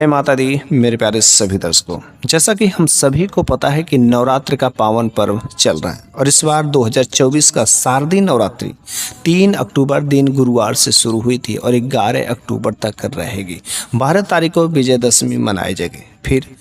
जय माता दी मेरे प्यारे सभी दर्शकों। जैसा कि हम सभी को पता है कि नवरात्र का पावन पर्व चल रहा है और इस बार 2024 का शारदीय नवरात्रि 3 अक्टूबर दिन गुरुवार से शुरू हुई थी और 11 अक्टूबर तक रहेगी। 12 तारीख को विजयदशमी मनाई जाएगी। फिर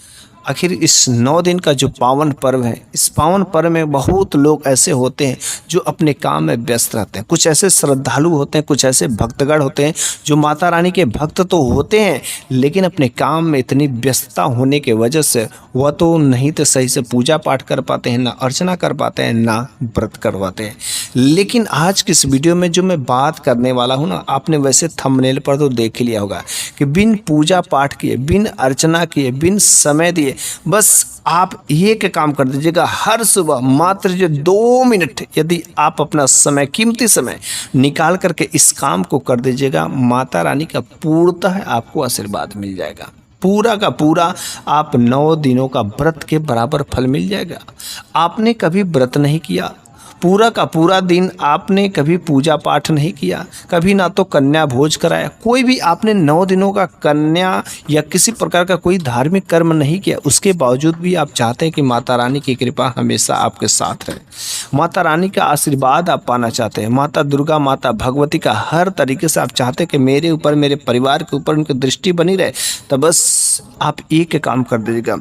आखिर इस 9 दिन का जो पावन पर्व है, इस पावन पर्व में बहुत लोग ऐसे होते हैं जो अपने काम में व्यस्त रहते हैं। कुछ ऐसे श्रद्धालु होते हैं, कुछ ऐसे भक्तगण होते हैं जो माता रानी के भक्त तो होते हैं, लेकिन अपने काम में इतनी व्यस्तता होने की वजह से वह तो नहीं तो सही से पूजा पाठ कर पाते हैं, ना अर्चना कर पाते हैं, ना व्रत कर पाते हैं। लेकिन आज की इस वीडियो में जो मैं बात करने वाला हूँ ना, आपने वैसे थंबनेल पर तो देख ही लिया होगा कि बिन पूजा पाठ किए, बिन अर्चना किए, बिन समय दिए, बस आप एक काम कर दीजिएगा। हर सुबह मात्र जो 2 मिनट यदि आप अपना समय, कीमती समय निकाल करके इस काम को कर दीजिएगा, माता रानी का पूर्णतः आपको आशीर्वाद मिल जाएगा। पूरा का पूरा आप 9 दिनों का व्रत के बराबर फल मिल जाएगा। आपने कभी व्रत नहीं किया, पूरा का पूरा दिन आपने कभी पूजा पाठ नहीं किया, कभी ना तो कन्या भोज कराया, कोई भी आपने 9 दिनों का कन्या या किसी प्रकार का कोई धार्मिक कर्म नहीं किया, उसके बावजूद भी आप चाहते हैं कि माता रानी की कृपा हमेशा आपके साथ रहे, माता रानी का आशीर्वाद आप पाना चाहते हैं, माता दुर्गा, माता भगवती का हर तरीके से आप चाहते हैं कि मेरे ऊपर, मेरे परिवार के ऊपर उनकी दृष्टि बनी रहे, तो बस आप एक काम कर दीजिएगा।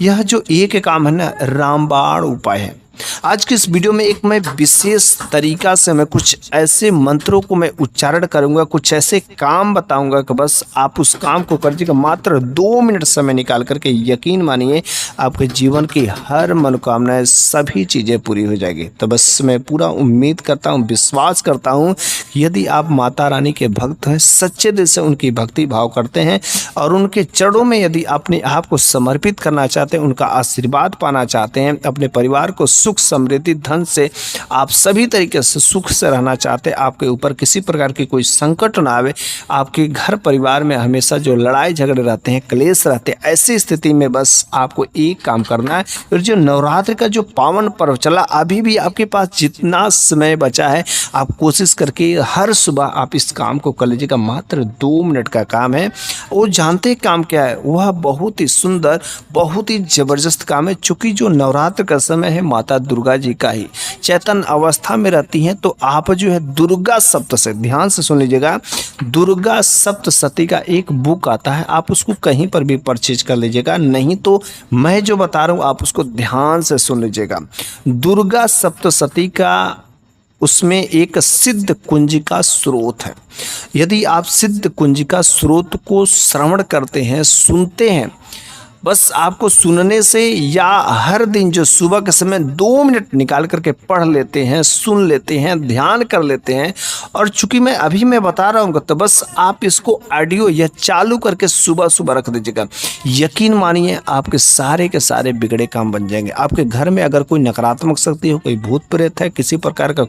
यह जो एक काम है ना, रामबाण उपाय है। आज की इस वीडियो में एक मैं विशेष तरीका से मैं कुछ ऐसे मंत्रों को मैं उच्चारण करूंगा, कुछ ऐसे काम बताऊंगा कि बस आप उस काम को कर दीजिएगा। मात्र 2 मिनट समय निकाल करके यकीन मानिए आपके जीवन की हर मनोकामनाएं, सभी चीज़ें पूरी हो जाएगी। तो बस मैं पूरा उम्मीद करता हूं, विश्वास करता हूं कि यदि आप माता रानी के भक्त हैं, सच्चे दिल से उनकी भक्ति भाव करते हैं और उनके चरणों में यदि अपने आप को समर्पित करना चाहते हैं, उनका आशीर्वाद पाना चाहते हैं, अपने परिवार को सुख समृद्धि धन से आप सभी तरीके से सुख से रहना चाहते हैं, आपके ऊपर किसी प्रकार की कोई संकट ना आवे, आपके घर परिवार में हमेशा जो लड़ाई झगड़े रहते हैं, क्लेश रहते हैं, ऐसी स्थिति में बस आपको एक काम करना है। और जो नवरात्रि का जो पावन पर्व चला, अभी भी आपके पास जितना समय बचा है, आप कोशिश करके हर सुबह आप इस काम को कर लीजिएगा। मात्र 2 मिनट का काम है। वो जानते काम क्या है, वह बहुत ही सुंदर, बहुत ही जबरदस्त काम है। चूंकि जो नवरात्र का समय है माता दुर्गा जी का ही चैतन्य अवस्था में रहती हैं, तो आप जो है दुर्गा सप्तशती, ध्यान से सुन लीजिएगा, दुर्गा सप्तशती का एक बुक आता है, आप उसको कहीं पर भी परचेज कर लीजिएगा, नहीं तो मैं जो बता रहा हूँ आप उसको ध्यान से सुन लीजिएगा। दुर्गा सप्तशती का उसमें एक सिद्ध कुंजिका स्रोत है। यदि आप सिद्ध कुंजिका स्रोत को श्रवण करते हैं, सुनते हैं, बस आपको सुनने से या हर दिन जो सुबह के समय 2 मिनट निकाल करके पढ़ लेते हैं, सुन लेते हैं, ध्यान कर लेते हैं, और चूंकि मैं बता रहा हूँ तो बस आप इसको ऑडियो या चालू करके सुबह सुबह रख दीजिएगा। यकीन मानिए आपके सारे के सारे बिगड़े काम बन जाएंगे। आपके घर में अगर कोई नकारात्मक शक्ति हो, कोई भूत प्रेत है, किसी प्रकार का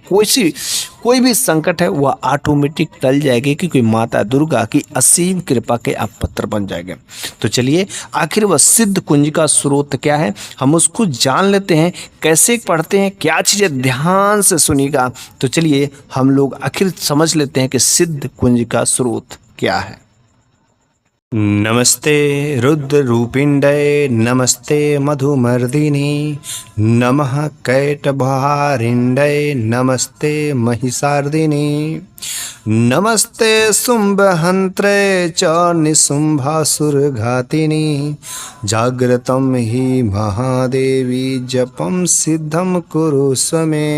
कोई भी संकट है, वह ऑटोमेटिक टल जाएगी, क्योंकि माता दुर्गा की असीम कृपा के आप पत्र बन जाएंगे। तो चलिए, आखिर वह सिद्ध कुंजिका स्रोत क्या है, हम उसको जान लेते हैं। कैसे पढ़ते हैं, क्या चीज़ें, ध्यान से सुनिएगा। तो चलिए हम लोग आखिर समझ लेते हैं कि सिद्ध कुंजिका स्रोत क्या है। नमस्ते रुद्र रूपिंडे, नमस्ते मधुमर्दिनी, नमः कैटभारिण्डे, नमस्ते महिषार्दिनी, नमस्ते शुंभहंत्रे च निशुंभासुरघातिनी, जागृतं हि महादेवी जपं सिद्धं कुरु स्वमे,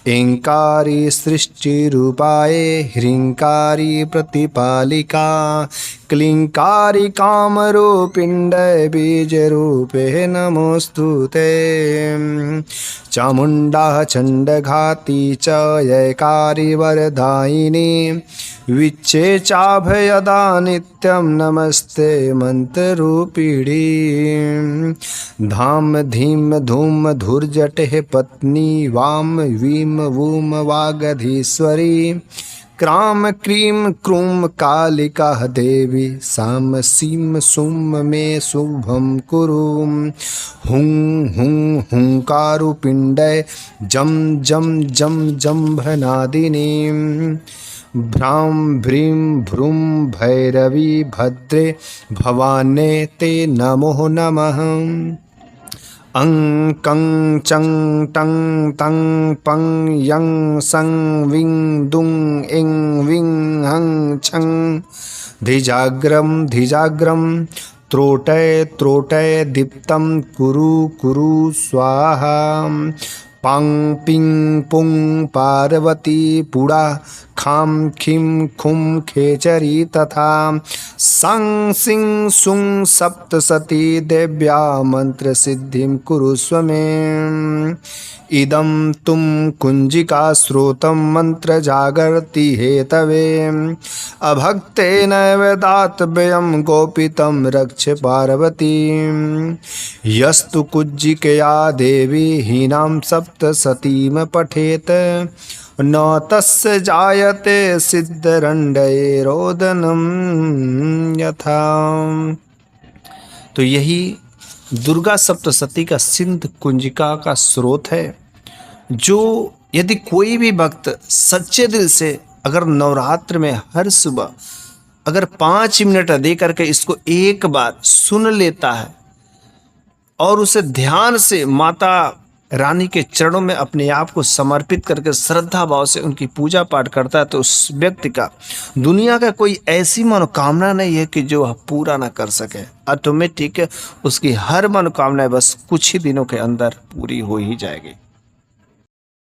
ऐंकारी सृष्टिरूपाय ह्रींकारी प्रतिपालिका, क्लींकारी कामरूपिण्डे बीजरूपे नमोस्तुते, चामुण्डा चण्डघाती च जयकारी वरदायिनी, विच्चे चाभयदा नित्यं नमस्ते मंत्ररूपिणी, धाम धीम धूम धुर्जटे पत्नी वाम Vim वूम वागधीश्वरी, cram cream क्रूम Kalika Devi, साम सीम सुम मे शुभम कुरु, हुं हुं हुंकारुपिंडे जम जम जम जंभनादिनी, भ्रां भ्रीं भ्रूं भैरवी भद्रे भवाने ते नमो नमः। अं कं चं टं तं पं यं सं विं दुं इं विं हं छं धिजाग्रम धिजाग्रम त्रोटय त्रोटय दीप्तं कुरु कुरु स्वाहा। पां पिं पुं पार्वती पुड़ा खां खिं खुं खेचरी तथा सं सिं सुं सप्तसती देव्या मंत्र सिद्धिं कुरुस्व मे। इदं तुम कुंजिका स्रोतं मंत्र जागर्ति हेतवे अभक्तेन वेदातव्यं गोपितं रक्ष पार्वती। यस्तु कुज्जिकया देवी हीनां सप्तसतीं पठेत न तस्य जायते सिद्धरण्डये रोदनम यथा। तो यही दुर्गा सप्तशती का सिंध कुंजिका का स्रोत है, जो यदि कोई भी भक्त सच्चे दिल से अगर नवरात्र में हर सुबह अगर 5 मिनट दे करके इसको एक बार सुन लेता है और उसे ध्यान से माता रानी के चरणों में अपने आप को समर्पित करके श्रद्धा भाव से उनकी पूजा पाठ करता है, तो उस व्यक्ति का दुनिया का कोई ऐसी मनोकामना नहीं है कि जो पूरा ना कर सके। ऑटोमेटिक उसकी हर मनोकामना बस कुछ ही दिनों के अंदर पूरी हो ही जाएगी।